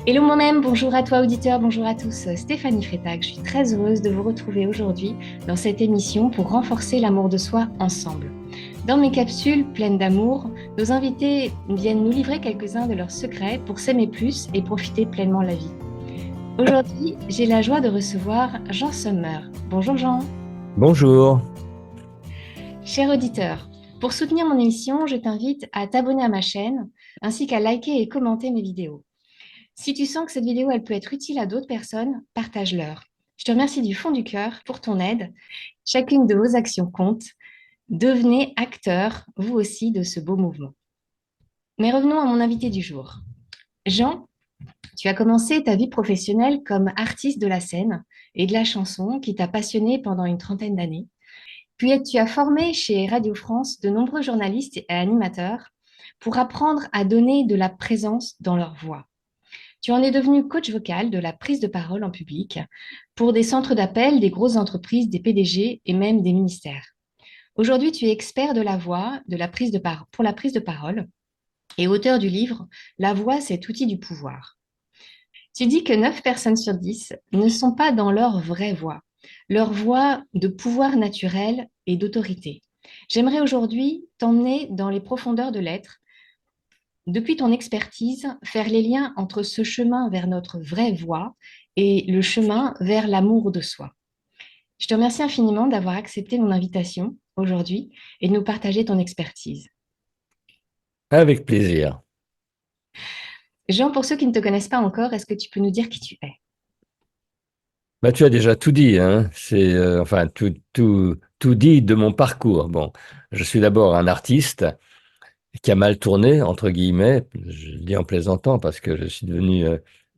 Hello moi-même, bonjour à toi auditeur, bonjour à tous. Stéphanie Frétac, je suis très heureuse de vous retrouver aujourd'hui dans cette émission pour renforcer l'amour de soi ensemble. Dans mes capsules pleines d'amour, nos invités viennent nous livrer quelques-uns de leurs secrets pour s'aimer plus et profiter pleinement de la vie. Aujourd'hui, j'ai la joie de recevoir Jean Sommer. Bonjour Jean. Bonjour. Cher auditeur, pour soutenir mon émission, je t'invite à t'abonner à ma chaîne ainsi qu'à liker et commenter mes vidéos. Si tu sens que cette vidéo elle peut être utile à d'autres personnes, partage-leur. Je te remercie du fond du cœur pour ton aide. Chacune de vos actions compte. Devenez acteur, vous aussi, de ce beau mouvement. Mais revenons à mon invité du jour. Jean, tu as commencé ta vie professionnelle comme artiste de la scène et de la chanson qui t'a passionné pendant une trentaine d'années. Puis tu as formé chez Radio France de nombreux journalistes et animateurs pour apprendre à donner de la présence dans leur voix. Tu en es devenu coach vocal de la prise de parole en public pour des centres d'appel, des grosses entreprises, des PDG et même des ministères. Aujourd'hui, tu es expert de la voix, de la prise de pour la prise de parole et auteur du livre La voix, cet outil du pouvoir. Tu dis que 9 personnes sur 10 ne sont pas dans leur voix de pouvoir naturel et d'autorité. J'aimerais aujourd'hui t'emmener dans les profondeurs de l'être depuis ton expertise, faire les liens entre ce chemin vers notre vraie voie et le chemin vers l'amour de soi. Je te remercie infiniment d'avoir accepté mon invitation aujourd'hui et de nous partager ton expertise. Avec plaisir. Jean, pour ceux qui ne te connaissent pas encore, est-ce que tu peux nous dire qui tu es? Bah, tu as déjà tout dit, hein. C'est enfin tout dit de mon parcours. Bon, je suis d'abord un artiste qui a mal tourné, entre guillemets. Je le dis en plaisantant parce que je suis devenu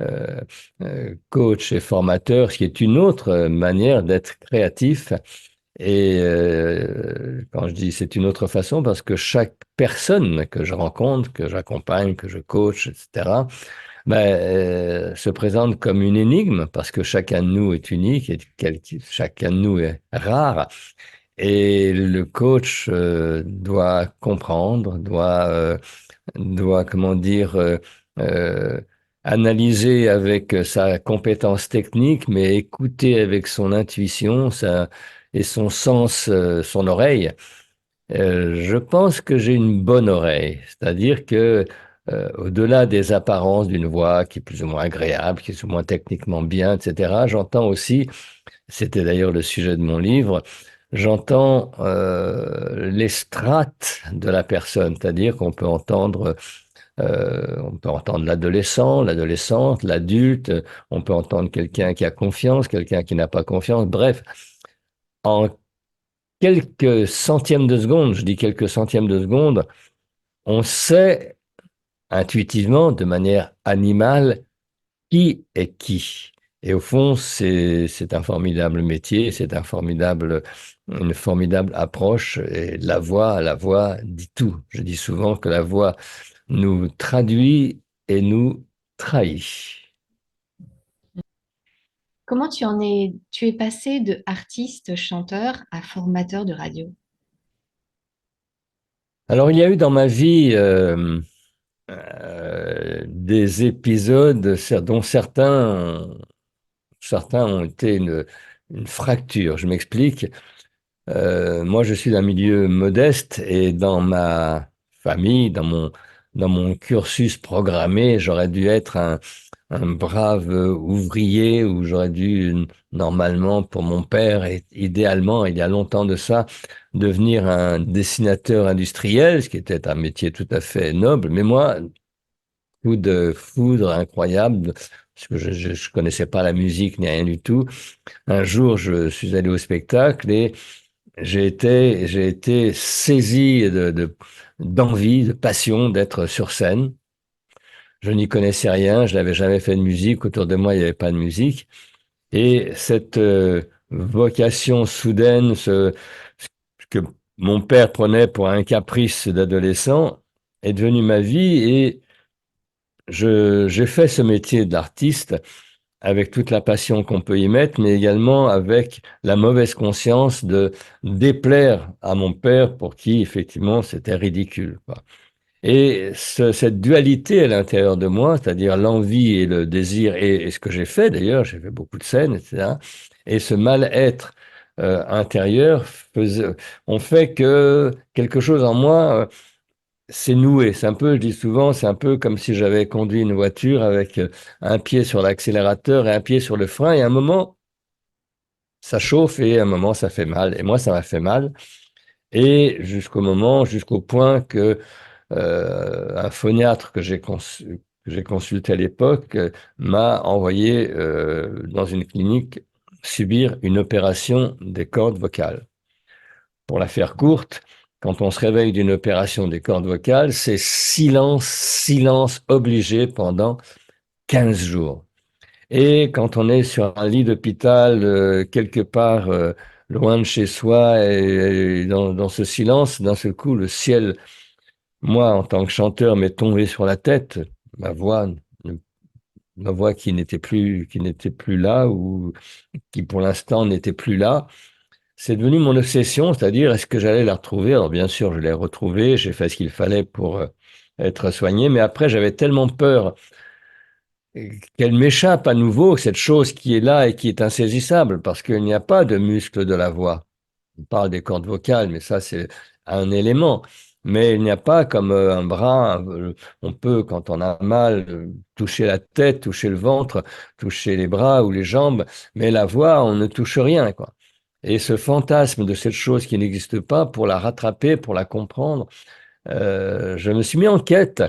euh, coach et formateur, ce qui est une autre manière d'être créatif. Et quand je dis c'est une autre façon, parce que chaque personne que je rencontre, que j'accompagne, que je coach, etc., se présente comme une énigme parce que chacun de nous est unique et chacun de nous est rare. Et le coach doit comprendre, comment dire, euh, analyser avec sa compétence technique, mais écouter avec son intuition et son sens, son oreille. Je pense que j'ai une bonne oreille, c'est-à-dire que au-delà des apparences d'une voix qui est plus ou moins agréable, qui est plus ou moins techniquement bien, etc., j'entends aussi, c'était d'ailleurs le sujet de mon livre, j'entends les strates de la personne, c'est-à-dire on peut entendre l'adolescent, l'adolescente, l'adulte, on peut entendre quelqu'un qui a confiance, quelqu'un qui n'a pas confiance, bref, en quelques centièmes de seconde, je dis quelques centièmes de seconde, on sait intuitivement, de manière animale, qui est qui. Et au fond, c'est un formidable métier, une formidable approche. Et la voix dit tout. Je dis souvent que la voix nous traduit et nous trahit. Comment tu es passé de artiste chanteur à formateur de radio? Alors, il y a eu dans ma vie des épisodes dont certains ont été une fracture. Je m'explique. Moi, je suis d'un milieu modeste et dans ma famille, dans mon cursus programmé, j'aurais dû être un brave ouvrier ou j'aurais dû, normalement, pour mon père, et idéalement, il y a longtemps de ça, devenir un dessinateur industriel, ce qui était un métier tout à fait noble. Mais moi, coup de foudre incroyable, parce que je connaissais pas la musique ni rien du tout. Un jour, je suis allé au spectacle et j'ai été saisi d'envie, de passion d'être sur scène. Je n'y connaissais rien, je n'avais jamais fait de musique, autour de moi, il n'y avait pas de musique. Et cette vocation soudaine, ce que mon père prenait pour un caprice d'adolescent, est devenu ma vie et j'ai fait ce métier d'artiste avec toute la passion qu'on peut y mettre, mais également avec la mauvaise conscience de déplaire à mon père pour qui, effectivement, c'était ridicule, quoi. Et cette dualité à l'intérieur de moi, c'est-à-dire l'envie et le désir, et ce que j'ai fait d'ailleurs, j'ai fait beaucoup de scènes, etc., et ce mal-être intérieur ont fait que quelque chose en moi s'est noué. C'est un peu, je dis souvent, c'est un peu comme si j'avais conduit une voiture avec un pied sur l'accélérateur et un pied sur le frein, et à un moment, ça chauffe et à un moment, ça fait mal. Et moi, ça m'a fait mal. Et jusqu'au point que un phoniatre que j'ai consulté à l'époque m'a envoyé dans une clinique subir une opération des cordes vocales. Pour la faire courte, quand on se réveille d'une opération des cordes vocales, c'est silence, silence obligé pendant 15 jours. Et quand on est sur un lit d'hôpital, quelque part loin de chez soi, et dans ce silence, d'un seul coup, le ciel, moi, en tant que chanteur, m'est tombé sur la tête. Ma voix, ma voix qui n'était plus là, ou qui pour l'instant n'était plus là. C'est devenu mon obsession, c'est-à-dire est-ce que j'allais la retrouver? Alors bien sûr, je l'ai retrouvée, j'ai fait ce qu'il fallait pour être soigné, mais après, j'avais tellement peur qu'elle m'échappe à nouveau, cette chose qui est là et qui est insaisissable, parce qu'il n'y a pas de muscle de la voix. On parle des cordes vocales, mais ça, c'est un élément. Mais il n'y a pas comme un bras, on peut, quand on a mal, toucher la tête, toucher le ventre, toucher les bras ou les jambes, mais la voix, on ne touche rien, quoi. Et ce fantasme de cette chose qui n'existe pas, pour la rattraper, pour la comprendre, je me suis mis en quête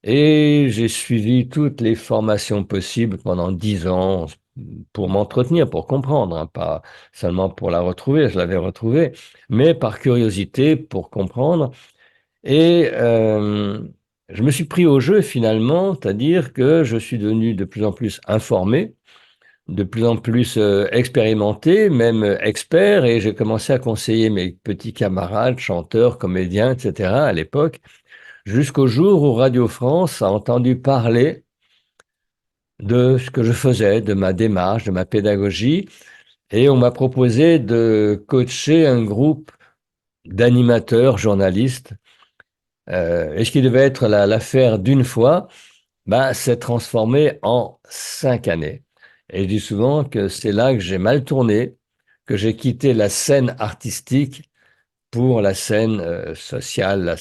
et j'ai suivi toutes les formations possibles pendant 10 ans pour m'entretenir, pour comprendre, hein, pas seulement pour la retrouver, je l'avais retrouvée, mais par curiosité pour comprendre. Et je me suis pris au jeu finalement, c'est-à-dire que je suis devenu de plus en plus informé, de plus en plus expérimenté, même expert, et j'ai commencé à conseiller mes petits camarades, chanteurs, comédiens, etc. à l'époque, jusqu'au jour où Radio France a entendu parler de ce que je faisais, de ma démarche, de ma pédagogie, et on m'a proposé de coacher un groupe d'animateurs, journalistes, et ce qui devait être l'affaire d'une fois, bah, s'est transformé en 5 années. Et je dis souvent que c'est là que j'ai mal tourné, que j'ai quitté la scène artistique pour la scène sociale, la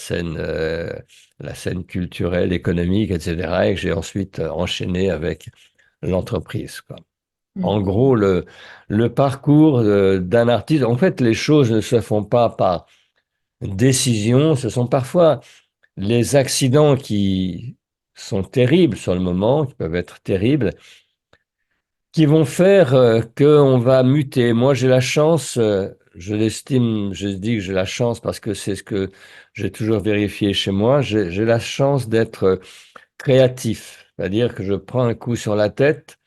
scène culturelle, économique, etc. Et que j'ai ensuite enchaîné avec l'entreprise, quoi. En Mhm. gros, le parcours d'un artiste, en fait, les choses ne se font pas par décision, ce sont parfois les accidents qui sont terribles sur le moment, qui peuvent être terribles, qui vont faire qu'on va muter. Moi, j'ai la chance, je l'estime, je dis que j'ai la chance parce que c'est ce que j'ai toujours vérifié chez moi, j'ai la chance d'être créatif, c'est-à-dire que je prends un coup sur la tête,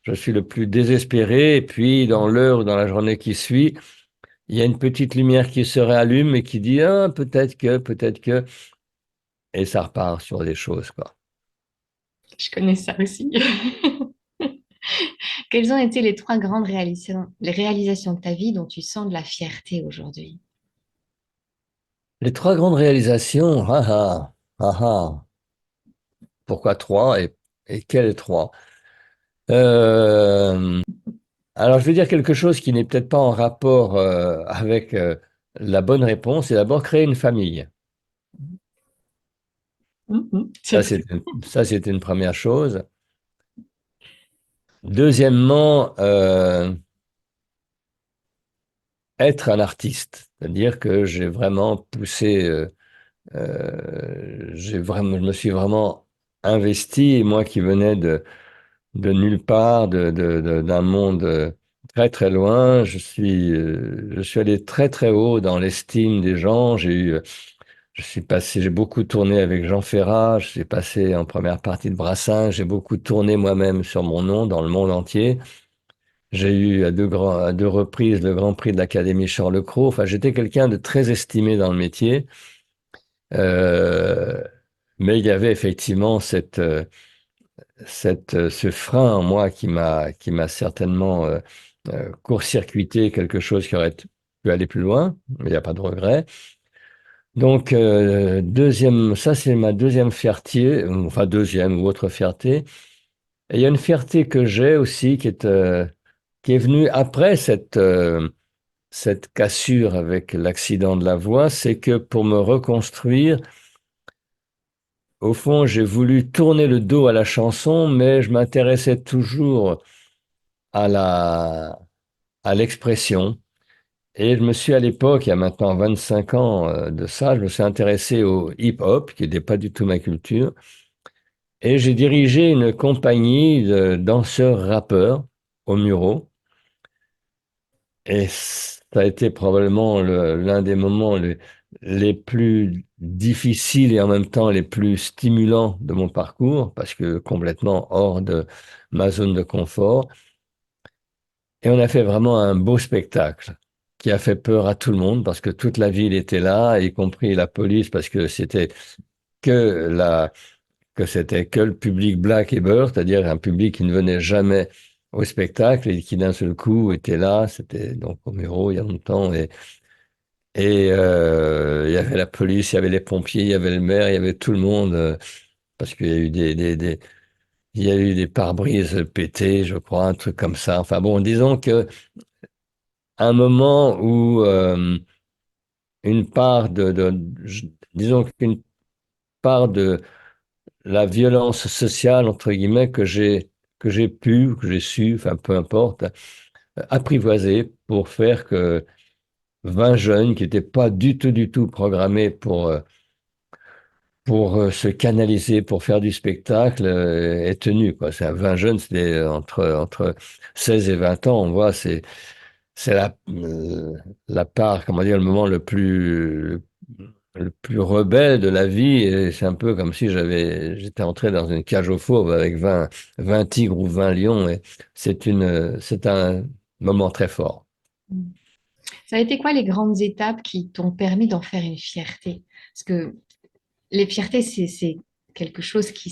je suis le plus désespéré, et puis dans l'heure ou dans la journée qui suit, il y a une petite lumière qui se réallume et qui dit, ah, peut-être que, et ça repart sur des choses, quoi. Je connais ça aussi. Quelles ont été les trois grandes les réalisations de ta vie dont tu sens de la fierté aujourd'hui? Les trois grandes réalisations, ah. Pourquoi trois et quelles trois? Euh, alors, je vais dire quelque chose qui n'est peut-être pas en rapport avec la bonne réponse. C'est d'abord créer une famille. Mhm. Ça, C'est c'est très... ça, c'était une première chose. Deuxièmement, être un artiste. C'est-à-dire que j'ai vraiment poussé, je me suis vraiment investi, et moi qui venais de nulle part, d'un monde très très loin. Je suis allé très très haut dans l'estime des gens. J'ai beaucoup tourné avec Jean Ferrat. Je suis passé en première partie de Brassens. J'ai beaucoup tourné moi-même sur mon nom dans le monde entier. J'ai eu à deux reprises le Grand Prix de l'Académie Charles Cros. Enfin, j'étais quelqu'un de très estimé dans le métier. Euh, mais il y avait effectivement ce frein en moi qui m'a certainement court-circuité quelque chose qui aurait pu aller plus loin, mais il n'y a pas de regret. Donc, deuxième, ça c'est ma deuxième fierté, enfin deuxième ou autre fierté. Et il y a une fierté que j'ai aussi qui est venue après cette cassure avec l'accident de la voix, c'est que pour me reconstruire, au fond, j'ai voulu tourner le dos à la chanson, mais je m'intéressais toujours à à l'expression. Et je me suis à l'époque, il y a maintenant 25 ans de ça, je me suis intéressé au hip-hop, qui n'était pas du tout ma culture. Et j'ai dirigé une compagnie de danseurs-rappeurs au Muro. Et ça a été probablement l'un des moments les plus difficiles et en même temps les plus stimulants de mon parcours, parce que complètement hors de ma zone de confort. Et on a fait vraiment un beau spectacle qui a fait peur à tout le monde, parce que toute la ville était là, y compris la police, parce que que la, c'était que le public black et beurre, c'est-à-dire un public qui ne venait jamais au spectacle et qui d'un seul coup était là. C'était donc au Muro il y a longtemps. Il y avait la police, il y avait les pompiers, il y avait le maire, il y avait tout le monde, parce qu'il y a eu il y a eu des pare-brises pétés, je crois, un truc comme ça. Enfin bon, disons que un moment où une part disons qu'une part de la violence sociale, entre guillemets, que j'ai pu, que j'ai su, enfin peu importe, apprivoiser pour faire que 20 jeunes qui n'étaient pas du tout programmés pour se canaliser, pour faire du spectacle, est tenu, quoi. C'est 20 jeunes, c'était entre 16 et 20 ans, on voit, c'est la part, comment dire, le moment le plus rebelle de la vie. Et c'est un peu comme si j'étais entré dans une cage aux fauves avec 20 tigres ou 20 lions. Et c'est un moment très fort. Ça a été quoi les grandes étapes qui t'ont permis d'en faire une fierté? Parce que les fiertés, c'est quelque chose qui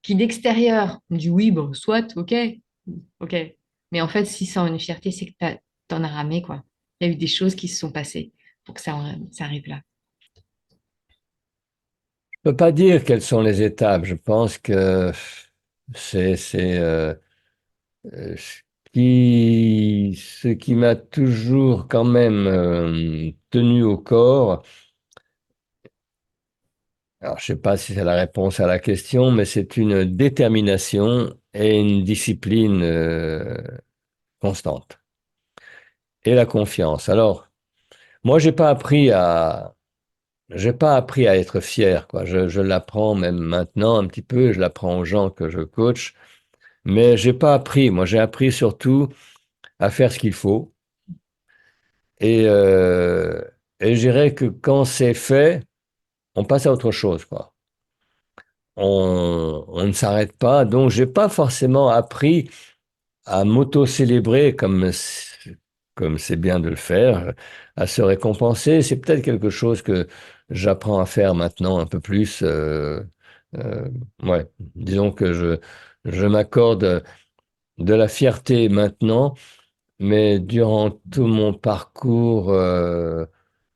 d'extérieur, on dit oui, bon, soit, ok, ok. Mais en fait, si c'est une fierté, c'est que t'en as ramé, quoi. Il y a eu des choses qui se sont passées pour que ça arrive là. Je peux pas dire quelles sont les étapes. Je pense que c'est ce qui m'a toujours quand même tenu au corps. Alors, je sais pas si c'est la réponse à la question, mais c'est une détermination et une discipline constante. Et la confiance. Alors, moi, j'ai pas appris à être fier, quoi. Je l'apprends même maintenant un petit peu, je l'apprends aux gens que je coach, mais j'ai pas appris. Moi, j'ai appris surtout à faire ce qu'il faut. Et, euh, et je dirais que quand c'est fait, on passe à autre chose, quoi. On ne s'arrête pas. Donc, j'ai pas forcément appris à m'auto-célébrer comme c'est bien de le faire, à se récompenser. C'est peut-être quelque chose que j'apprends à faire maintenant un peu plus. Euh, ouais, disons que je m'accorde de la fierté maintenant, mais durant tout mon parcours,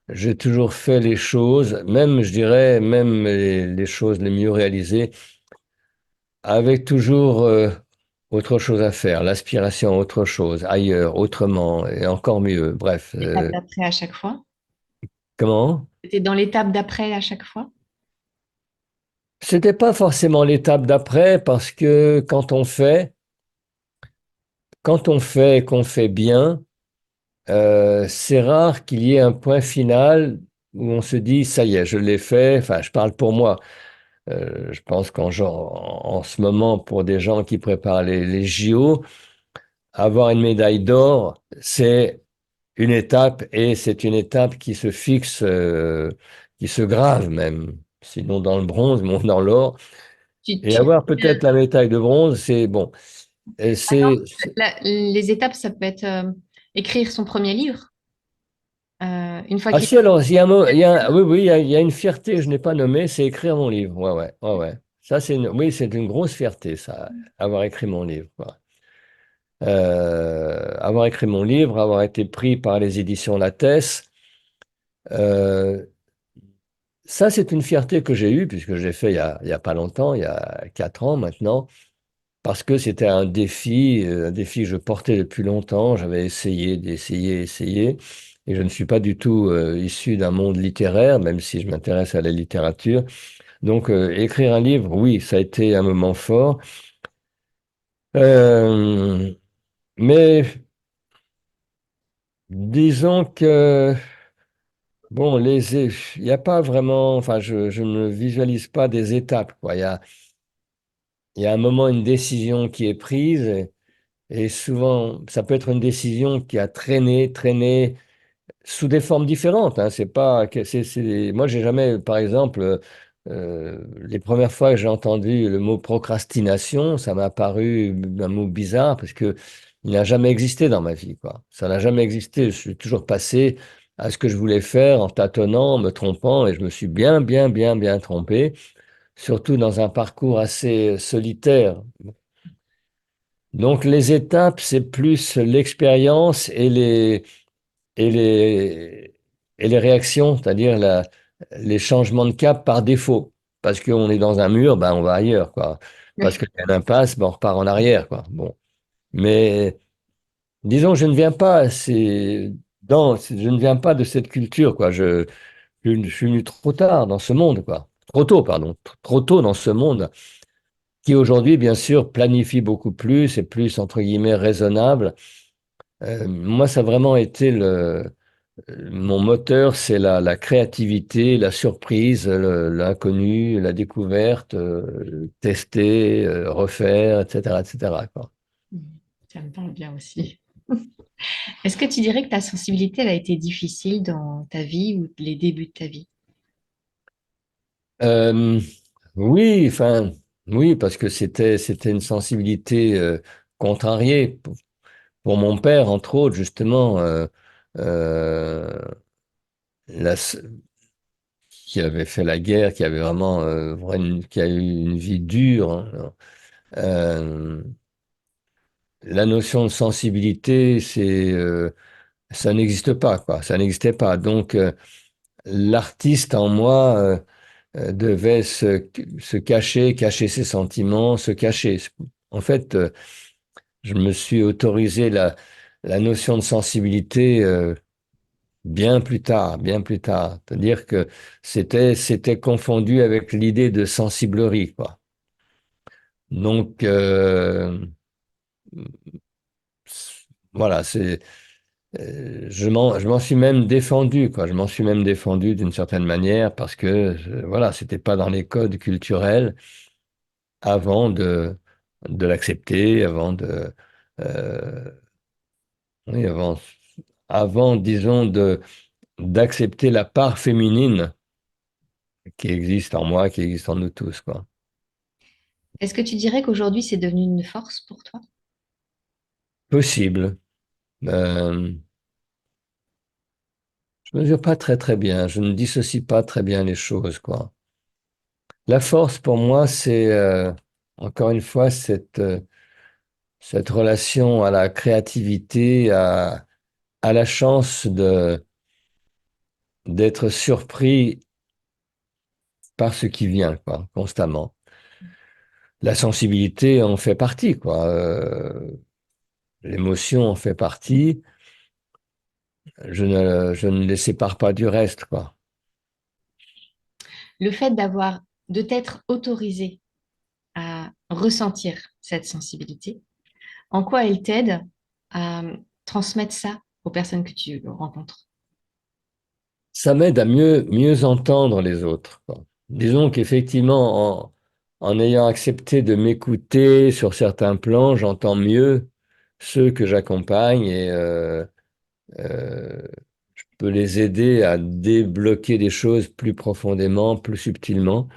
j'ai toujours fait les choses, même, je dirais, même les choses les mieux réalisées, avec toujours autre chose à faire, l'aspiration à autre chose, ailleurs, autrement, et encore mieux. Bref, L'étape d'après à chaque fois. comment? C'était dans l'étape d'après à chaque fois. C'était pas forcément l'étape d'après, parce que quand on fait et qu'on fait bien, c'est rare qu'il y ait un point final où on se dit, ça y est, je l'ai fait. Enfin, je parle pour moi. Je pense en ce moment, pour des gens qui préparent les JO, avoir une médaille d'or, c'est une étape, et c'est une étape qui se fixe, qui se grave même, sinon dans le bronze, mais dans l'or. Tu, Et tu- avoir peut-être la médaille de bronze, c'est bon. Et les étapes, ça peut être écrire son premier livre. Une fois ah qu'il si, alors, il y a oui, oui, il y a une fierté que je n'ai pas nommée, c'est écrire mon livre. Ouais, ouais, ouais, ouais. Ça, oui, c'est une grosse fierté, ça, avoir écrit mon livre, quoi. Avoir écrit mon livre, avoir été pris par les éditions Lattès, Euh, Ça, c'est une fierté que j'ai eue, puisque j'ai fait il y a pas longtemps, il y a 4 ans maintenant, parce que c'était un défi que je portais depuis longtemps. J'avais essayé, d'essayer, essayé, et je ne suis pas du tout issu d'un monde littéraire, même si je m'intéresse à la littérature. Donc, écrire un livre, oui, ça a été un moment fort. Euh, mais disons que, bon, il n'y a pas vraiment, enfin, je ne visualise pas des étapes, quoi. Il y a un moment, une décision qui est prise, et souvent, ça peut être une décision qui a traîné, traîné, sous des formes différentes. Hein. C'est pas, moi, j'ai jamais, par exemple, les premières fois que j'ai entendu le mot procrastination, ça m'a paru un mot bizarre parce que il n'a jamais existé dans ma vie, quoi. Ça n'a jamais existé. Je suis toujours passé à ce que je voulais faire en tâtonnant, en me trompant, et je me suis bien, bien, bien, bien trompé, surtout dans un parcours assez solitaire. Donc, les étapes, c'est plus l'expérience et les, et les réactions, c'est-à-dire les changements de cap par défaut. Parce qu'on est dans un mur, ben on va ailleurs, quoi. Parce Oui. qu'il y a une impasse, ben on repart en arrière, quoi. Bon. Mais disons, je ne viens pas, je ne viens pas de cette culture, quoi. Je suis venu trop tard dans ce monde, quoi. Trop tôt, pardon. Trop tôt dans ce monde qui aujourd'hui, bien sûr, planifie beaucoup plus et plus, entre guillemets, raisonnable. Moi, ça a vraiment été mon moteur, c'est la créativité, la surprise, l'inconnu, la découverte, tester, refaire, etc., etc., quoi. Ça me parle bien aussi. Est-ce que tu dirais que ta sensibilité, elle a été difficile dans ta vie ou les débuts de ta vie? Euh, oui, enfin, oui, parce que c'était une sensibilité contrariée pour mon père, entre autres, justement, euh, la, qui avait fait la guerre, qui avait vraiment, qui a eu une vie dure. Hein. Euh, la notion de sensibilité, ça n'existe pas, quoi. Ça n'existait pas. Donc, l'artiste en moi devait se cacher, cacher ses sentiments, se cacher. En fait, je me suis autorisé la notion de sensibilité bien plus tard, bien plus tard. C'est-à-dire que c'était confondu avec l'idée de sensiblerie, quoi. Donc, voilà, je m'en suis même défendu, quoi. Je m'en suis même défendu d'une certaine manière parce que, voilà, c'était pas dans les codes culturels avant de l'accepter, euh, oui, disons, d'accepter la part féminine qui existe en moi, qui existe en nous tous, quoi. Est-ce que tu dirais qu'aujourd'hui, c'est devenu une force pour toi? Possible. Euh, je mesure pas très très bien. Je ne dissocie pas très bien les choses, quoi. La force pour moi, c'est encore une fois cette relation à la créativité, à la chance d'être surpris par ce qui vient, quoi, constamment. La sensibilité en fait partie, quoi. L'émotion en fait partie. Je ne les sépare pas du reste, quoi. Le fait de t'être autorisé à ressentir cette sensibilité, en quoi elle t'aide à transmettre ça aux personnes que tu rencontres? Ça m'aide à mieux entendre les autres, quoi. Disons qu'effectivement, en ayant accepté de m'écouter sur certains plans, j'entends mieux ceux que j'accompagne et euh, je peux les aider à débloquer des choses plus profondément, plus subtilement,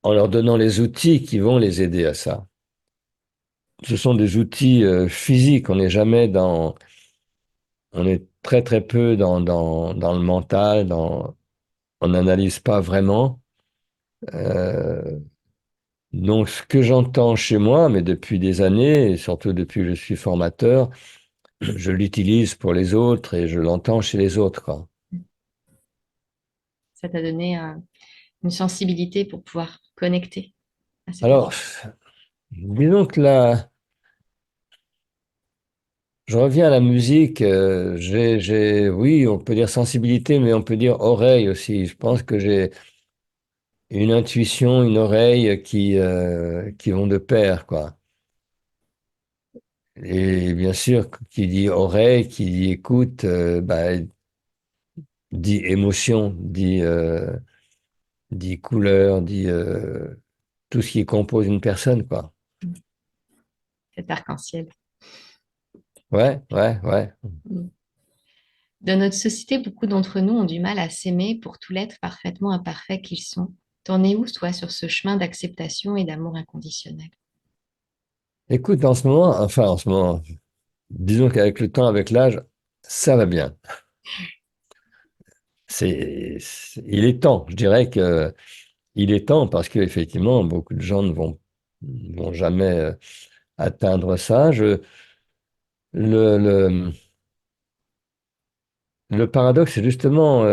en leur donnant les outils qui vont les aider à ça. Ce sont des outils physiques, on est très très peu dans le mental, on n'analyse pas vraiment. Euh, donc, ce que j'entends chez moi, mais depuis des années, et surtout depuis que je suis formateur, je l'utilise pour les autres et je l'entends chez les autres, quoi. Ça t'a donné une sensibilité pour pouvoir connecter à ces Alors, personnes. disons que là, je reviens à la musique. Oui, on peut dire sensibilité, mais on peut dire oreille aussi. Je pense que j'ai une intuition, une oreille qui vont de pair, quoi. Et bien sûr, qui dit oreille, qui dit écoute, bah, dit émotion, dit couleur, dit tout ce qui compose une personne, quoi. Cet arc-en-ciel. Ouais, ouais, ouais. Dans notre société, beaucoup d'entre nous ont du mal à s'aimer pour tout l'être parfaitement imparfait qu'ils sont. T'en es où, toi, sur ce chemin d'acceptation et d'amour inconditionnel? Écoute, en ce moment, disons qu'avec le temps, avec l'âge, ça va bien. Il est temps. Je dirais que il est temps parce qu'effectivement, beaucoup de gens ne vont jamais atteindre ça. Le, le, le paradoxe, c'est justement,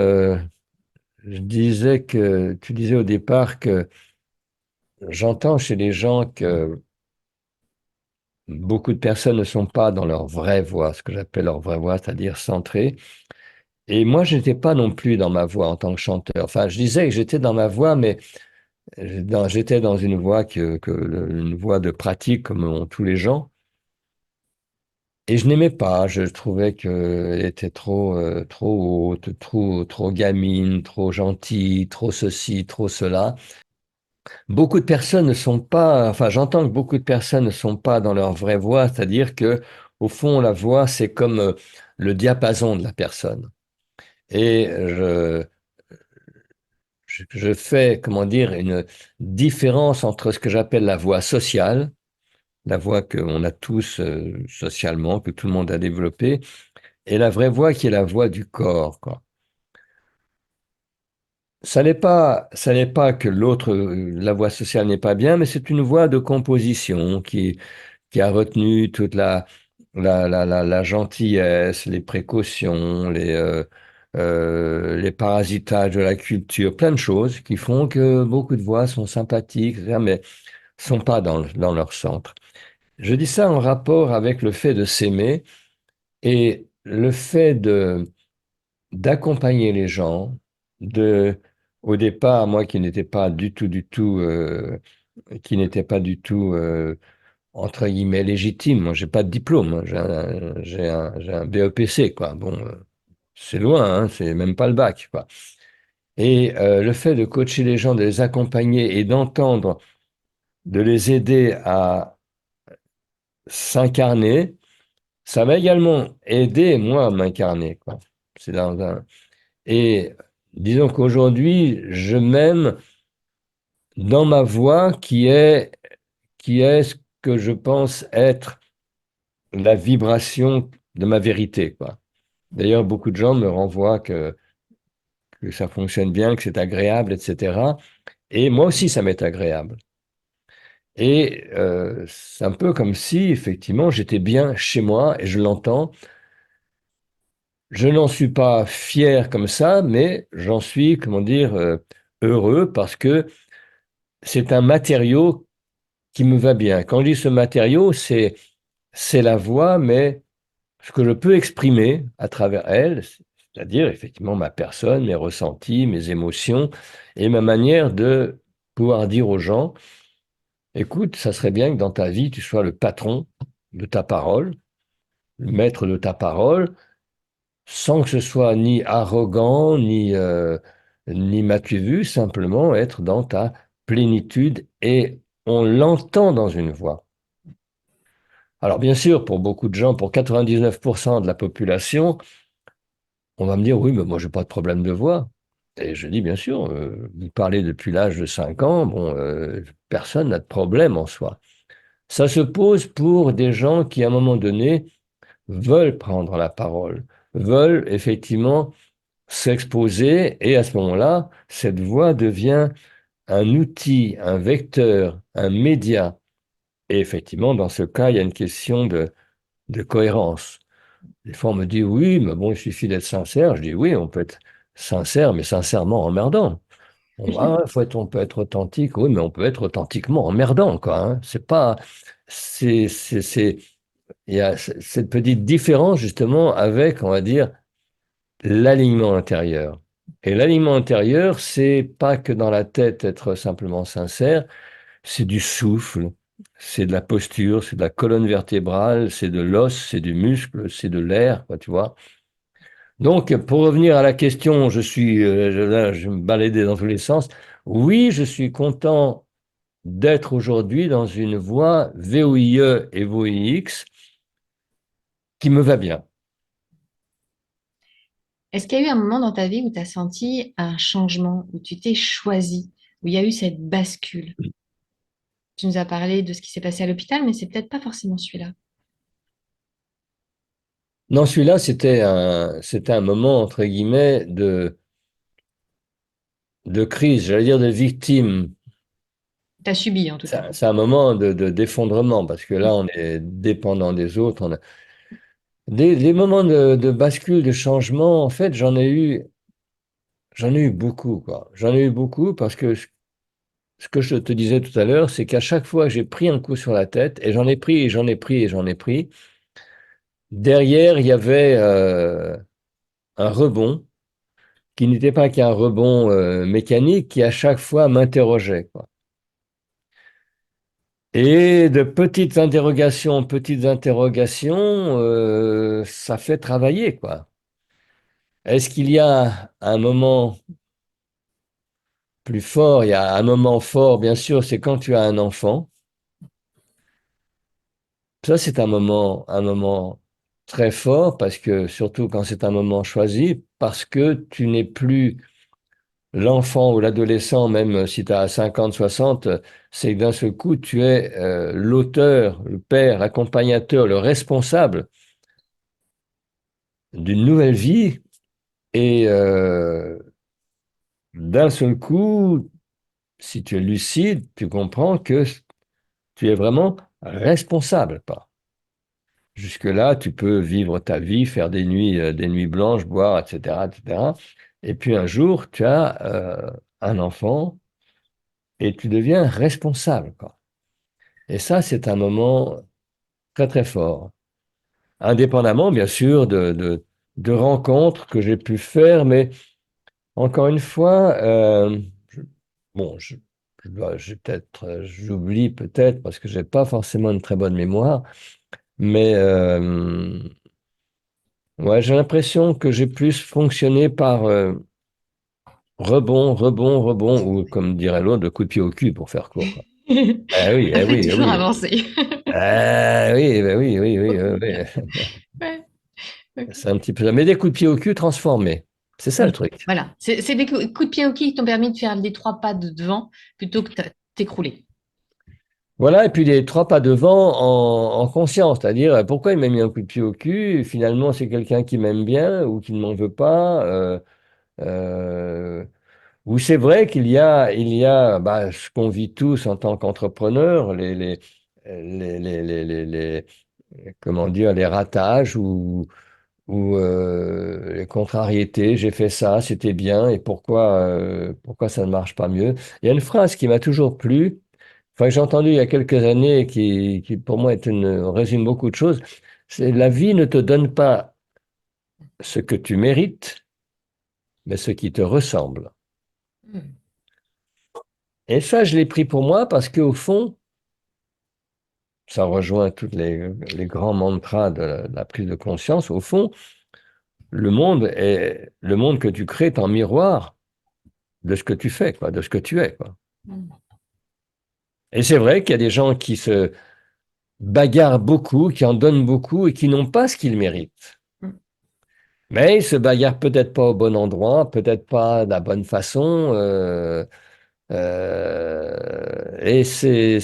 tu disais au départ que j'entends chez les gens que beaucoup de personnes ne sont pas dans leur vraie voix, ce que j'appelle leur vraie voix, c'est-à-dire centrées. Et moi, je n'étais pas non plus dans ma voix en tant que chanteur. Enfin, je disais que j'étais dans ma voix, mais j'étais dans une voix une voix de pratique, comme ont tous les gens. Et je n'aimais pas. Je trouvais qu'elle était trop haute, trop gamine, trop gentille, trop ceci, trop cela. Beaucoup de personnes ne sont pas, enfin, j'entends que beaucoup de personnes ne sont pas dans leur vraie voix, c'est-à-dire que, au fond, la voix, c'est comme le diapason de la personne. Et je fais, comment dire, une différence entre ce que j'appelle la voix sociale, la voix qu'on a tous socialement, que tout le monde a développée, et la vraie voix qui est la voix du corps, quoi. Ça n'est pas que la voix sociale n'est pas bien, mais c'est une voix de composition qui a retenu toute la gentillesse, les précautions, les parasitages de la culture, plein de choses qui font que beaucoup de voix sont sympathiques, etc., mais sont pas dans leur centre. Je dis ça en rapport avec le fait de s'aimer et le fait d'accompagner les gens, de, au départ, moi qui n'étais pas du tout entre guillemets légitime. Moi, j'ai pas de diplôme, hein. J'ai un BEPC, quoi. Bon, c'est loin, hein, c'est même pas le bac, quoi. Et le fait de coacher les gens, de les accompagner et d'entendre, de les aider à s'incarner, ça m'a également aidé, moi, à m'incarner, quoi. C'est dans un... Et disons qu'aujourd'hui, je m'aime dans ma voix qui est ce que je pense être la vibration de ma vérité, quoi. D'ailleurs, beaucoup de gens me renvoient que ça fonctionne bien, que c'est agréable, etc. Et moi aussi, ça m'est agréable. Et c'est un peu comme si, effectivement, j'étais bien chez moi et je l'entends. Je n'en suis pas fier comme ça, mais j'en suis, comment dire, heureux parce que c'est un matériau qui me va bien. Quand je dis ce matériau, c'est la voix, mais ce que je peux exprimer à travers elle, c'est-à-dire effectivement ma personne, mes ressentis, mes émotions et ma manière de pouvoir dire aux gens, écoute, ça serait bien que dans ta vie, tu sois le patron de ta parole, le maître de ta parole, sans que ce soit ni arrogant, ni m'as-tu vu, simplement être dans ta plénitude et on l'entend dans une voix. Alors bien sûr, pour beaucoup de gens, pour 99% de la population, on va me dire, oui, mais moi, j'ai pas de problème de voix. Et je dis, bien sûr, vous parlez depuis l'âge de 5 ans, bon, personne n'a de problème en soi. Ça se pose pour des gens qui, à un moment donné, veulent prendre la parole, veulent effectivement s'exposer, et à ce moment-là, cette voix devient un outil, un vecteur, un média. Et effectivement, dans ce cas, il y a une question de cohérence. Des fois, on me dit, oui, mais bon, il suffit d'être sincère. Je dis, oui, on peut être sincère, mais sincèrement emmerdant. On peut être authentique, oui, mais on peut être authentiquement emmerdant, quoi. Hein. C'est pas, il y a cette petite différence, justement, avec, on va dire, l'alignement intérieur. Et l'alignement intérieur, c'est pas que dans la tête être simplement sincère, c'est du souffle, c'est de la posture, c'est de la colonne vertébrale, c'est de l'os, c'est du muscle, c'est de l'air, quoi, tu vois. Donc, pour revenir à la question, là, je me baladais dans tous les sens. Oui, je suis content d'être aujourd'hui dans une voie VOIE et VOIX qui me va bien. Est-ce qu'il y a eu un moment dans ta vie où tu as senti un changement, où tu t'es choisi, où il y a eu cette bascule? Tu nous as parlé de ce qui s'est passé à l'hôpital, mais c'est peut-être pas forcément celui-là. Non, celui-là, c'était un moment, entre guillemets, de crise, j'allais dire de victime. Tu as subi en tout cas. C'est un moment d'effondrement parce que là, on est dépendant des autres. Des moments de bascule, de changement, en fait, j'en ai eu beaucoup, quoi. J'en ai eu beaucoup parce que ce que je te disais tout à l'heure, c'est qu'à chaque fois que j'ai pris un coup sur la tête, et j'en ai pris, et j'en ai pris, et j'en ai pris, derrière, il y avait un rebond qui n'était pas qu'un rebond mécanique, qui à chaque fois m'interrogeait, quoi. Et de petites interrogations, ça fait travailler, quoi. Est-ce qu'il y a un moment plus fort? Il y a un moment fort, bien sûr, c'est quand tu as un enfant. Ça, c'est un moment très fort parce que, surtout quand c'est un moment choisi, parce que tu n'es plus l'enfant ou l'adolescent, même si tu as 50, 60, c'est que d'un seul coup, tu es l'auteur, le père, l'accompagnateur, le responsable d'une nouvelle vie. Et d'un seul coup, si tu es lucide, tu comprends que tu es vraiment responsable, pas. Jusque-là, tu peux vivre ta vie, faire des nuits blanches, boire, etc., etc. Et puis un jour, tu as un enfant et tu deviens responsable, quoi. Et ça, c'est un moment très, très fort. Indépendamment, bien sûr, de rencontres que j'ai pu faire, mais encore une fois, bon, j'oublie peut-être parce que j'ai pas forcément une très bonne mémoire, mais ouais, j'ai l'impression que j'ai plus fonctionné par rebond, rebond, rebond, ou comme dirait l'autre, de coup de pied au cul pour faire court, quoi. Ah oui, ah oui, ah Toujours oui. avancé. Ah oui, bah oui, oui, oui, oui, oui. Ouais, ok. C'est un petit peu ça. Mais des coups de pied au cul transformés. C'est ça le Oui, truc. voilà. C'est des coups de pied au qui t'ont permis de faire les trois pas de devant plutôt que de t'écrouler. Voilà, et puis les trois pas devant en conscience, c'est-à-dire pourquoi il m'a mis un coup de pied au cul, finalement c'est quelqu'un qui m'aime bien ou qui ne m'en veut pas, euh, ou c'est vrai il y a bah, ce qu'on vit tous en tant qu'entrepreneurs, comment dire, les ratages ou les contrariétés, j'ai fait ça, c'était bien, et pourquoi ça ne marche pas mieux? Il y a une phrase qui m'a toujours plu, enfin, que j'ai entendue il y a quelques années, et qui pour moi résume beaucoup de choses, c'est la vie ne te donne pas ce que tu mérites, mais ce qui te ressemble. Hmm. Et ça, je l'ai pris pour moi parce qu'au fond, ça rejoint tous les grands mantras de la prise de conscience. Au fond, le monde que tu crées est en miroir de ce que tu fais, quoi, de ce que tu es, quoi. Et c'est vrai qu'il y a des gens qui se bagarrent beaucoup, qui en donnent beaucoup et qui n'ont pas ce qu'ils méritent. Mais ils se bagarrent peut-être pas au bon endroit, peut-être pas de la bonne façon. Et c'est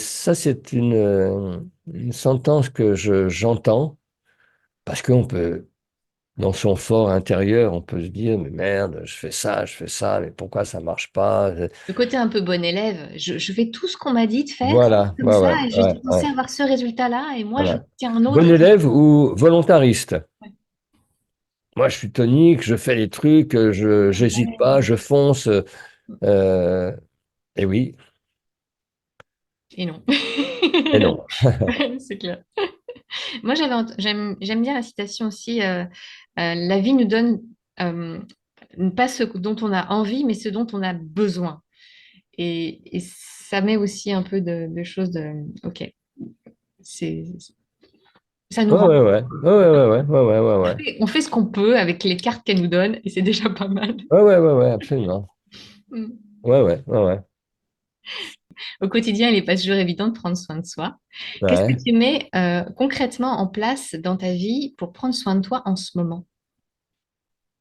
une sentence que j'entends parce qu'on peut, dans son fort intérieur, on peut se dire, mais merde, je fais ça, mais pourquoi ça marche pas? Le côté un peu bon élève, je fais tout ce qu'on m'a dit de faire Voilà, comme ouais, ça ouais, et je ouais, suis censée ouais, avoir ce résultat-là et moi je voilà. tiens un Bon autre. élève ou volontariste? moi, je suis tonique, je fais les trucs, je j'hésite pas, je fonce. Euh, et oui, Et non. et non. C'est clair. Moi, j'aime bien la citation aussi. La vie nous donne pas ce dont on a envie, mais ce dont on a besoin. Et ça met aussi un peu de choses de. Ok, c'est, ça nous Ouais, rend. ouais, ouais. Ouais, ouais, ouais, ouais, ouais, ouais, ouais. On fait ce qu'on peut avec les cartes qu'elle nous donne, et c'est déjà pas mal. Ouais, ouais, ouais, ouais, absolument. Mm. Ouais, ouais, ouais, ouais. Au quotidien, il n'est pas toujours évident de prendre soin de soi. Qu'est-ce que Ouais. tu mets concrètement en place dans ta vie pour prendre soin de toi en ce moment?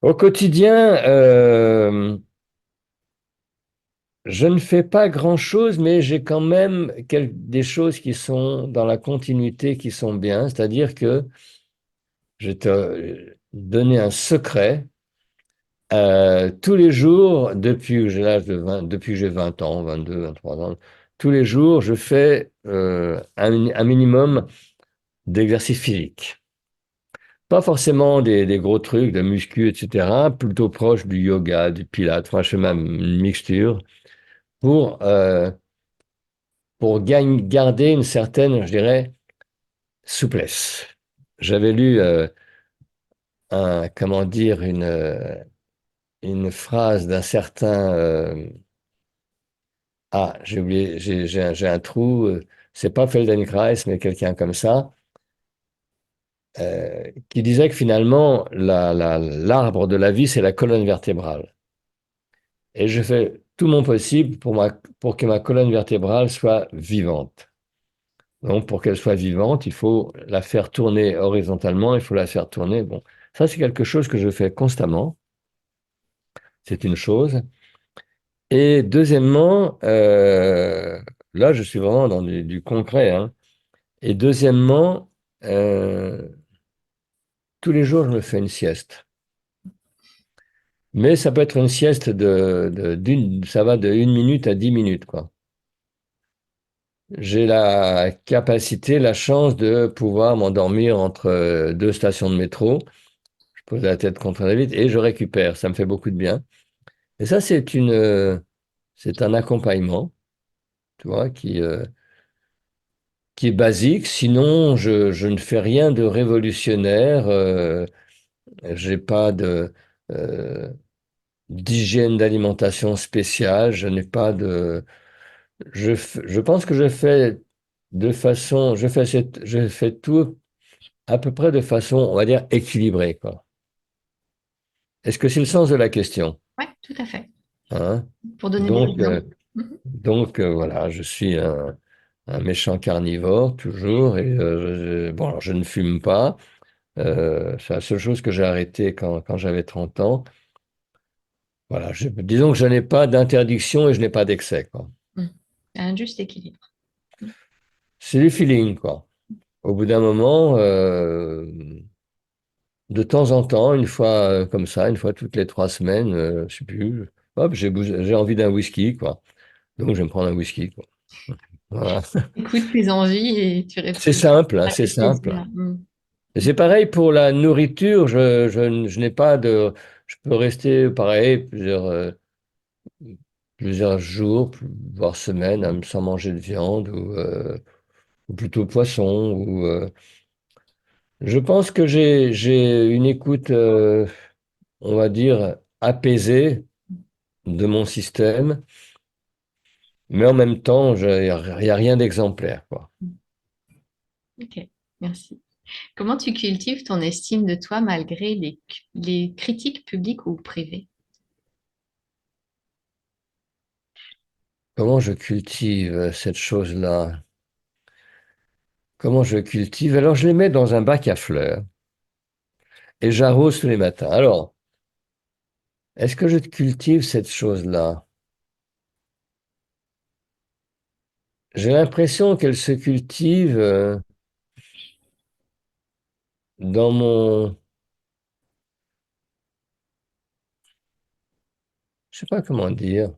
Au quotidien, je ne fais pas grand-chose, mais j'ai quand même des choses qui sont dans la continuité, qui sont bien. C'est-à-dire que je vais te donner un secret. Tous les jours, depuis que j'ai l'âge de 20, depuis que j'ai 20 ans, 22, 23 ans, tous les jours, je fais un minimum d'exercice physique. Pas forcément des gros trucs de muscu, etc. Plutôt proche du yoga, du pilates. Enfin, je fais même une mixture pour, euh, pour garder une certaine, je dirais, souplesse. J'avais lu comment dire, une phrase d'un certain j'ai oublié, j'ai un trou. C'est pas Feldenkrais, mais quelqu'un comme ça, qui disait que finalement, l'arbre de la vie, c'est la colonne vertébrale. Et je fais tout mon possible pour que ma colonne vertébrale soit vivante. Donc, pour qu'elle soit vivante, il faut la faire tourner horizontalement, il faut la faire tourner. Bon, ça, c'est quelque chose que je fais constamment. C'est une chose. Et deuxièmement, là, je suis vraiment dans du concret, hein. Et deuxièmement, euh, tous les jours, je me fais une sieste. Mais ça peut être une sieste ça va de 1 minute à 10 minutes, quoi. J'ai la capacité, la chance de pouvoir m'endormir entre deux stations de métro. Je pose la tête contre la vitre et je récupère. Ça me fait beaucoup de bien. Et ça, c'est un accompagnement, tu vois, qui est basique. Sinon, je ne fais rien de révolutionnaire. J'ai pas euh, d'hygiène d'alimentation spéciale. Je n'ai pas de. Je pense que je fais tout à peu près de façon, on va dire, équilibrée, quoi. Est-ce que c'est le sens de la question? Oui, tout à fait. Hein? Pour donner des Donc, exemples. Mhm. voilà, je suis un méchant carnivore toujours et bon, alors, je ne fume pas. C'est la seule chose que j'ai arrêtée quand j'avais 30 ans. Voilà, disons que je n'ai pas d'interdiction et je n'ai pas d'excès, quoi. Mhm. Un juste équilibre. Mhm. C'est du feeling, quoi. Au bout d'un moment, de temps en temps, une fois comme ça, une fois toutes les 3 semaines, je sais plus, hop, j'ai envie d'un whisky, quoi. Donc, je vais me prendre un whisky, quoi. Voilà. Écoute tes envies et tu C'est réfléchis simple, hein, c'est avec simple. plaisir. Mhm. Et c'est pareil pour la nourriture. Je n'ai pas de. Je peux rester, pareil, plusieurs jours, voire semaines, sans manger de viande ou plutôt poisson. Je pense que j'ai une écoute, on va dire, apaisée de mon système, mais en même temps, il n'y a rien d'exemplaire, quoi. Ok, merci. Comment tu cultives ton estime de toi malgré les critiques publiques ou privées? Comment je cultive cette chose-là? Comment je cultive? Alors, je les mets dans un bac à fleurs et j'arrose tous les matins. Alors, est-ce que je cultive cette chose-là? J'ai l'impression qu'elle se cultive dans je sais pas comment dire,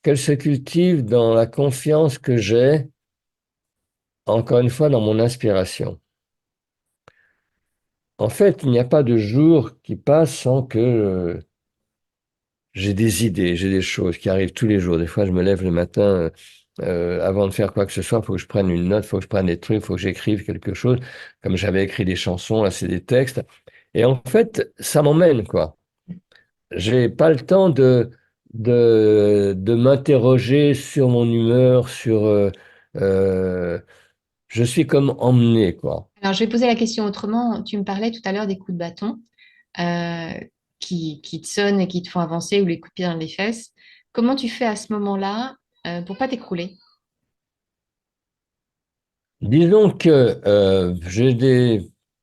qu'elle se cultive dans la confiance que j'ai, encore une fois, dans mon inspiration. En fait, il n'y a pas de jour qui passe sans que j'ai des idées, j'ai des choses qui arrivent tous les jours. Des fois, je me lève le matin, avant de faire quoi que ce soit, il faut que je prenne une note, il faut que je prenne des trucs, il faut que j'écrive quelque chose. Comme j'avais écrit des chansons, là, c'est des textes. Et en fait, ça m'emmène, quoi. J'ai pas le temps de m'interroger sur mon humeur, euh, je suis comme emmené, quoi. Alors, je vais poser la question autrement. Tu me parlais tout à l'heure des coups de bâton euh, qui te sonnent et qui te font avancer ou les coups de pied dans les fesses. Comment tu fais à ce moment-là pour pas t'écrouler? Disons que j'ai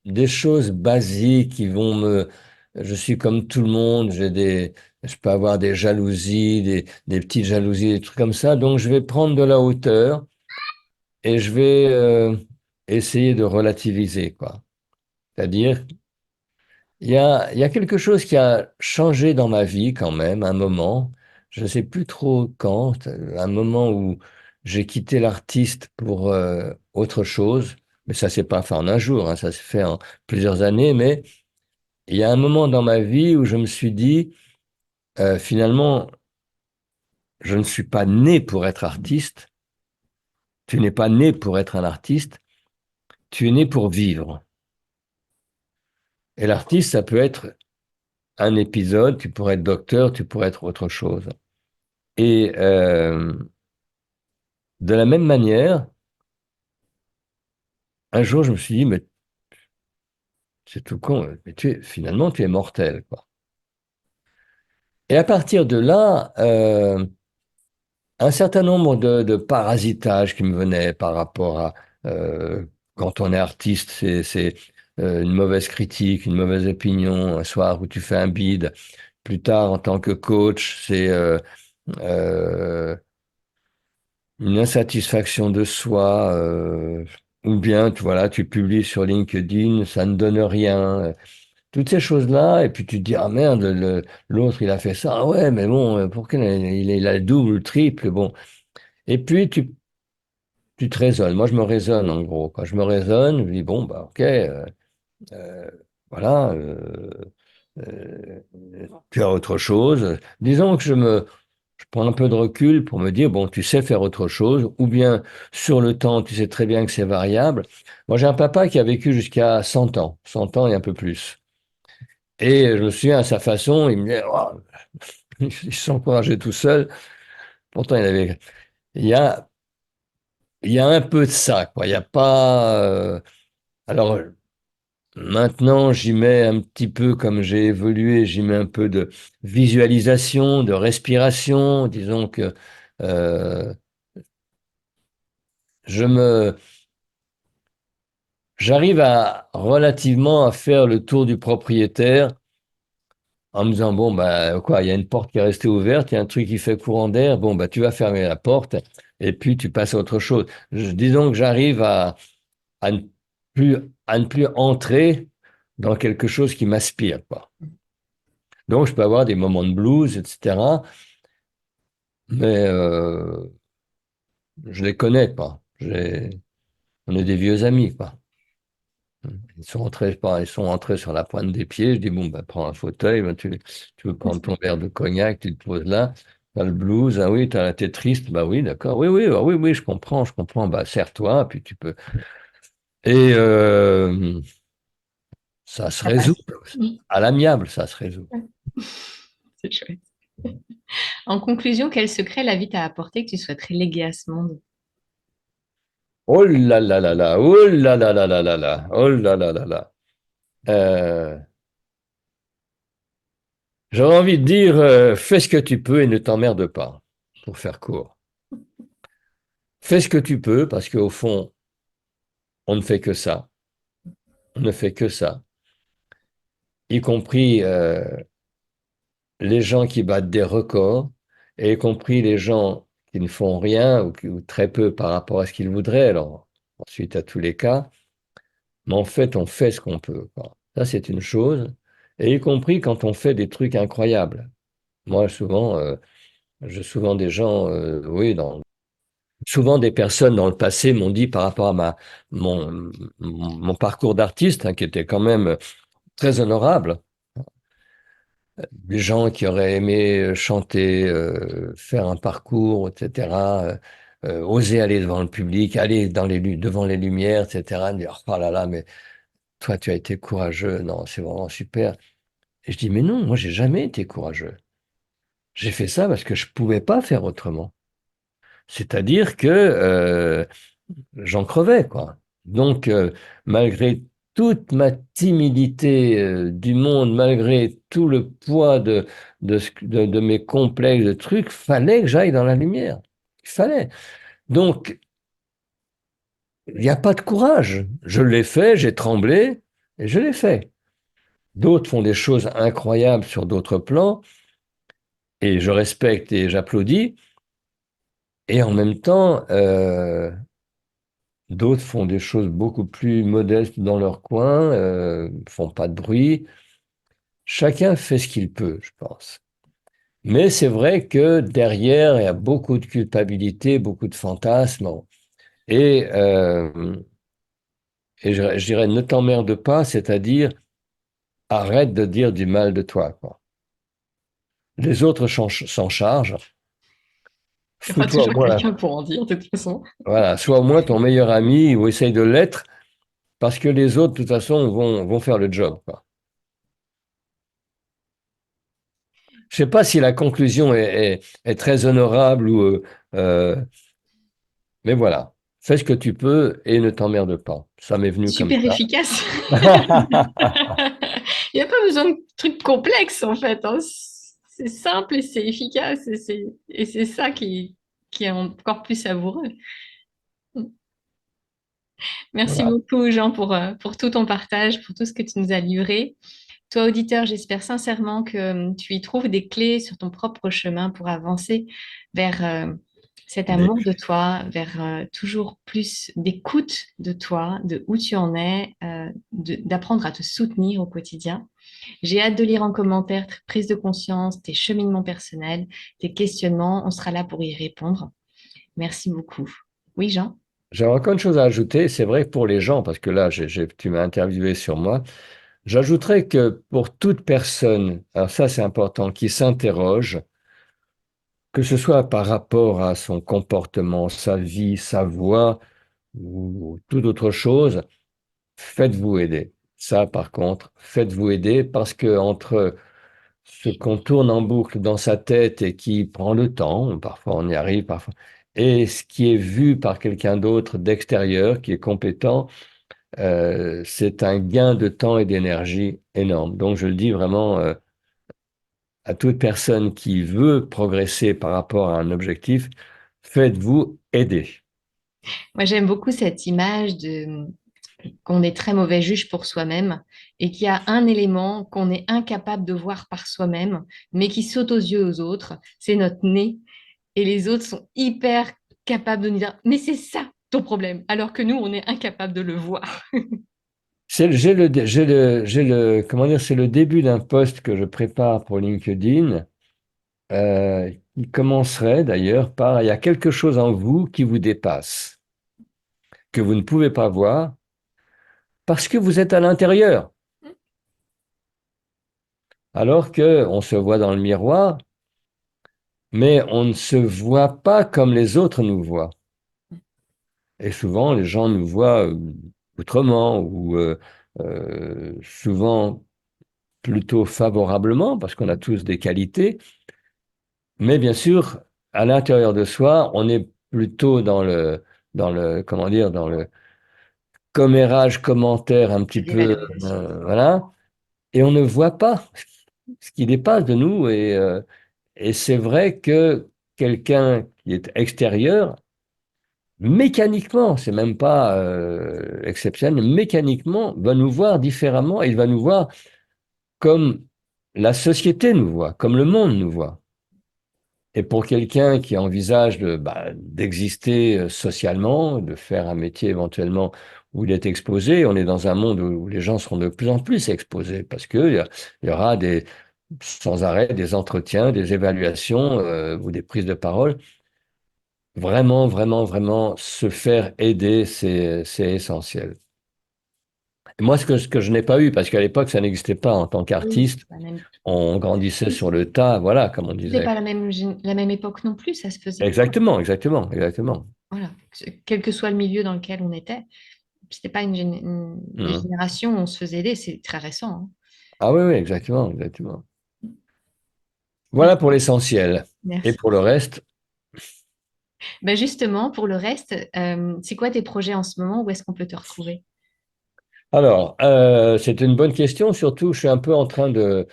des choses basiques qui vont me... Je suis comme tout le monde, je peux avoir des jalousies, des petites jalousies, des trucs comme ça. Donc je vais prendre de la hauteur et je vais essayer de relativiser, quoi. C'est-à-dire, il y a quelque chose qui a changé dans ma vie quand même, un moment. Je ne sais plus trop quand, un moment où j'ai quitté l'artiste pour autre chose. Mais ça s'est pas fait en un jour, hein, ça s'est fait en plusieurs années. Mais il y a un moment dans ma vie où je me suis dit, finalement, je ne suis pas né pour être artiste. Tu n'es pas né pour être un artiste. Tu es né pour vivre. Et l'artiste, ça peut être un épisode. Tu pourrais être docteur, tu pourrais être autre chose. Et de la même manière, un jour, je me suis dit, mais c'est tout con, mais finalement, tu es mortel, quoi. Et à partir de là, un certain nombre de parasitages qui me venaient par rapport à euh, quand on est artiste, c'est une mauvaise critique, une mauvaise opinion, un soir où tu fais un bide. Plus tard, en tant que coach, c'est euh, une insatisfaction de soi, ou bien voilà, tu publies sur LinkedIn, ça ne donne rien. Toutes ces choses-là, et puis tu te dis, ah merde, l'autre il a fait ça, ah ouais, mais bon, pourquoi il a le double, le triple, bon. Et puis tu te raisonnes. Moi, je me raisonne en gros. Quand je me raisonne, je dis, bon, bah ok, euh, voilà, euh, tu as autre chose. Disons que je prends un peu de recul pour me dire, bon, tu sais faire autre chose, ou bien sur le temps, tu sais très bien que c'est variable. Moi, j'ai un papa qui a vécu jusqu'à 100 ans et un peu plus. Et je me souviens, à sa façon, il me disait, oh, il s'encourageait tout seul. Pourtant, il y a, il y a un peu de ça, quoi. Il y a pas, alors, maintenant, j'y mets un petit peu, comme j'ai évolué, j'y mets un peu de visualisation, de respiration. Disons que euh, je me, j'arrive à relativement à faire le tour du propriétaire en me disant, bon, bah, quoi, il y a une porte qui est restée ouverte, il y a un truc qui fait courant d'air, bon, bah, tu vas fermer la porte et puis tu passes à autre chose. Disons que j'arrive à ne à ne plus entrer dans quelque chose qui m'aspire, quoi. Donc, je peux avoir des moments de blues, etc., mais je les connais pas. On est des vieux amis, quoi. Ils sont entrés sur la pointe des pieds. Je dis, bon, bah, prends un fauteuil, bah, tu veux prendre ton verre de cognac, tu te poses là. T'as le blues, ah oui, t'es triste, bah oui, d'accord. Oui, oui, oui, oui, je comprends. Bah, serre-toi, puis tu peux. Et ça se Ça résout. passe. Mm. À l'amiable, ça se résout. Ouais. C'est chouette. En conclusion, quel secret la vie t'a apporté que tu souhaiterais léguer à ce monde? Oh là là là là, oh là là là là là là, oh là là là là. Euh, J'aurais envie de dire, fais ce que tu peux et ne t'emmerde pas, pour faire court. Fais ce que tu peux, parce qu'au fond, on ne fait que ça. On ne fait que ça. Y compris les gens qui battent des records, et y compris les gens qui ne font rien ou très peu par rapport à ce qu'ils voudraient. Alors, ensuite, à tous les cas. Mais en fait, on fait ce qu'on peut, quoi. Ça, c'est une chose. Et y compris quand on fait des trucs incroyables. Moi, souvent, j'ai souvent des gens, oui, Souvent, des personnes dans le passé m'ont dit par rapport à mon parcours d'artiste, hein, qui était quand même très honorable, des gens qui auraient aimé chanter, faire un parcours, etc., oser aller devant le public, aller devant les lumières, etc., dire, oh là là, mais toi, tu as été courageux, non, c'est vraiment super. Et je dis, mais non, moi, j'ai jamais été courageux. J'ai fait ça parce que je pouvais pas faire autrement. C'est-à-dire que j'en crevais, quoi. Donc, malgré toute ma timidité du monde, malgré tout le poids de mes complexes, de trucs, fallait que j'aille dans la lumière. Il fallait. Donc, il n'y a pas de courage. Je l'ai fait, j'ai tremblé, et je l'ai fait. D'autres font des choses incroyables sur d'autres plans, et je respecte et j'applaudis. Et en même temps, d'autres font des choses beaucoup plus modestes dans leur coin, font pas de bruit. Chacun fait ce qu'il peut, je pense. Mais c'est vrai que derrière, il y a beaucoup de culpabilité, beaucoup de fantasmes. Et, euh, je dirais, ne t'emmerde pas, c'est-à-dire arrête de dire du mal de toi, quoi. Les autres s'en chargent. Il y aura Fous-toi au toujours moins quelqu'un pour en dire, de toute façon. voilà, sois au moins ton meilleur ami ou essaye de l'être parce que les autres, de toute façon, vont faire le job, quoi. Je sais pas si la conclusion est très honorable euh, mais voilà. Fais ce que tu peux et ne t'emmerde pas. Ça m'est venu comme Super ça. efficace. Il n'y a pas besoin de trucs complexes, en fait, hein. C'est simple et c'est efficace. Et c'est ça qui est encore plus savoureux. Merci Voilà. beaucoup, Jean, pour tout ton partage, pour tout ce que tu nous as livré. Toi, auditeur, j'espère sincèrement que tu y trouves des clés sur ton propre chemin pour avancer vers cet Mais amour de toi, vers toujours plus d'écoute de toi, de où tu en es, d'apprendre à te soutenir au quotidien. J'ai hâte de lire en commentaire tes prises de conscience, tes cheminements personnels, tes questionnements. On sera là pour y répondre. Merci beaucoup. Oui, Jean? j'ai encore une chose à ajouter. C'est vrai pour les gens, parce que là, tu m'as interviewé sur moi. J'ajouterais que pour toute personne, alors ça c'est important, qui s'interroge, que ce soit par rapport à son comportement, sa vie, sa voix ou toute autre chose, faites-vous aider. Ça, par contre, faites-vous aider parce que entre ce qu'on tourne en boucle dans sa tête et qui prend le temps, parfois on y arrive, parfois, et ce qui est vu par quelqu'un d'autre d'extérieur, qui est compétent, c'est un gain de temps et d'énergie énorme. Donc je le dis vraiment à toute personne qui veut progresser par rapport à un objectif, faites-vous aider. Moi, j'aime beaucoup cette image de qu'on est très mauvais juge pour soi-même et qu'il y a un élément qu'on est incapable de voir par soi-même, mais qui saute aux yeux aux autres, c'est notre nez. Et les autres sont hyper capables de nous dire, mais c'est ça ton problème, alors que nous, on est incapable de le voir. Comment dire, c'est le début d'un post que je prépare pour LinkedIn, qui commencerait d'ailleurs par, il y a quelque chose en vous qui vous dépasse, que vous ne pouvez pas voir parce que vous êtes à l'intérieur. Alors que on se voit dans le miroir, mais on ne se voit pas comme les autres nous voient. Et souvent, les gens nous voient autrement ou souvent plutôt favorablement parce qu'on a tous des qualités. Mais bien sûr, à l'intérieur de soi, on est plutôt comment dire, dans le commérage commentaire un petit La peu, dévalorisation. voilà. Et on ne voit pas ce qui dépasse de nous. Et c'est vrai que quelqu'un qui est extérieur, mécaniquement, c'est même pas exceptionnel, mécaniquement, va nous voir différemment. Il va nous voir comme la société nous voit, comme le monde nous voit. Et pour quelqu'un qui envisage d'exister socialement, de faire un métier éventuellement où il est exposé, on est dans un monde où les gens seront de plus en plus exposés parce il y aura sans arrêt des entretiens, des évaluations ou des prises de parole. Vraiment, vraiment, vraiment, se faire aider, c'est essentiel. Et moi, ce que je n'ai pas eu, parce qu'à l'époque, ça n'existait pas en tant Oui, qu'artiste, c'est pas la même. on grandissait Oui, sur le tas, voilà, comme on c'était disait. pas la même époque non plus, ça se faisait pas. Exactement, exactement, exactement. Voilà. Quel que soit le milieu dans lequel on était, c'était pas des Mhm. générations où on se faisait aider, c'est très récent, hein. Ah oui, oui, exactement, exactement. Voilà pour Merci. l'essentiel. Et Merci. pour le reste, Ben justement, pour le reste, c'est quoi tes projets en ce moment? Où est-ce qu'on peut te retrouver? alors, c'est une bonne question, surtout, je suis un peu en train de,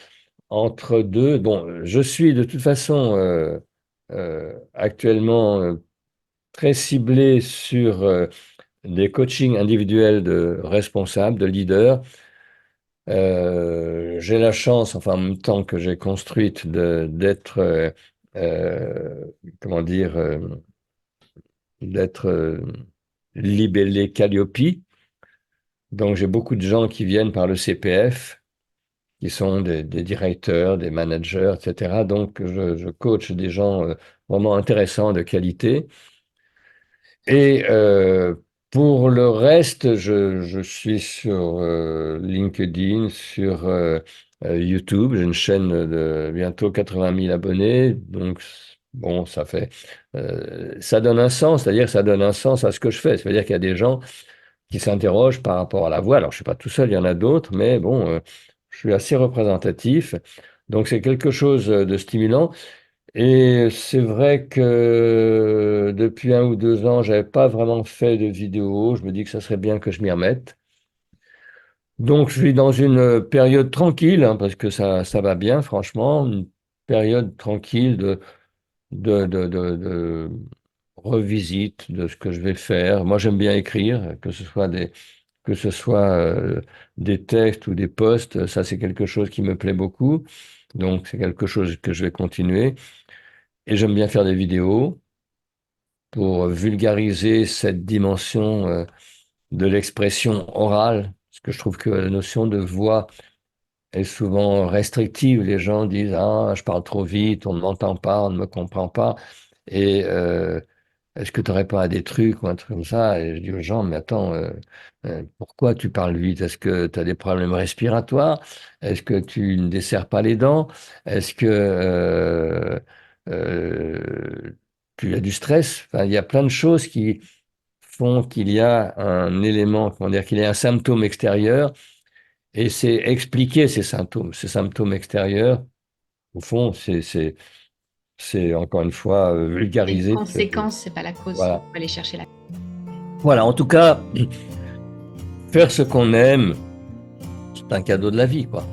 entre deux. Bon, je suis de toute façon actuellement très ciblé sur des coachings individuels de responsables, de leaders. J'ai la chance, enfin en même temps que j'ai construite, d'être, euh, comment dire, d'être libellé Calliope. Donc j'ai beaucoup de gens qui viennent par le CPF, qui sont des directeurs, des managers, etc. Donc je coach des gens vraiment intéressants, de qualité. Et pour le reste, je suis sur LinkedIn, sur YouTube. J'ai une chaîne de bientôt 80 000 abonnés. Donc, bon, ça donne un sens, c'est-à-dire ça donne un sens à ce que je fais. C'est-à-dire qu'il y a des gens qui s'interrogent par rapport à la voix. Alors, je ne suis pas tout seul, il y en a d'autres, mais bon, je suis assez représentatif. Donc, c'est quelque chose de stimulant. Et c'est vrai que depuis 1 ou 2 ans, j'avais pas vraiment fait de vidéo. Je me dis que ça serait bien que je m'y remette. Donc, je suis dans une période tranquille, hein, parce que ça va bien, franchement, une période tranquille de revisite de ce que je vais faire. Moi, j'aime bien écrire, que ce soit des textes ou des posts. Ça, c'est quelque chose qui me plaît beaucoup. Donc, c'est quelque chose que je vais continuer. Et j'aime bien faire des vidéos pour vulgariser cette dimension de l'expression orale, parce que je trouve que la notion de voix est souvent restrictive. Les gens disent: «Ah, je parle trop vite, on ne m'entend pas, on ne me comprend pas.» Et est-ce que tu n'aurais pas des trucs ou un truc comme ça? Et je dis aux gens: «Mais attends, pourquoi tu parles vite? Est-ce que tu as des problèmes respiratoires? Est-ce que tu ne desserres pas les dents? Est-ce que euh, tu as du stress?» Enfin, il y a plein de choses qui font qu'il y a un élément, comment dire, qu'il y a un symptôme extérieur, et c'est expliquer ces symptômes. Ces symptômes extérieurs, au fond, c'est encore une fois C'est une vulgariser. conséquence, c'est pas la cause. Il Voilà. faut aller chercher la. Voilà, en tout cas, faire ce qu'on aime, c'est un cadeau de la vie, quoi.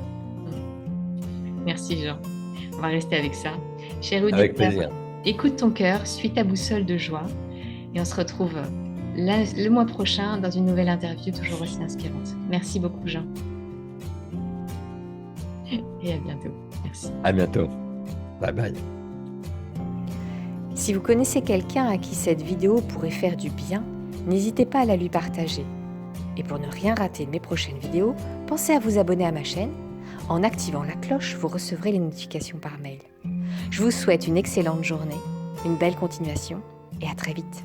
Merci Jean. On va rester avec ça. Cher Avec auditeur, plaisir. écoute ton cœur, suis ta boussole de joie et on se retrouve le mois prochain dans une nouvelle interview toujours aussi inspirante. Merci beaucoup Jean et à bientôt. Merci. À bientôt. Bye bye. Si vous connaissez quelqu'un à qui cette vidéo pourrait faire du bien, n'hésitez pas à la lui partager. Et pour ne rien rater de mes prochaines vidéos, pensez à vous abonner à ma chaîne. En activant la cloche, vous recevrez les notifications par mail. Je vous souhaite une excellente journée, une belle continuation et à très vite.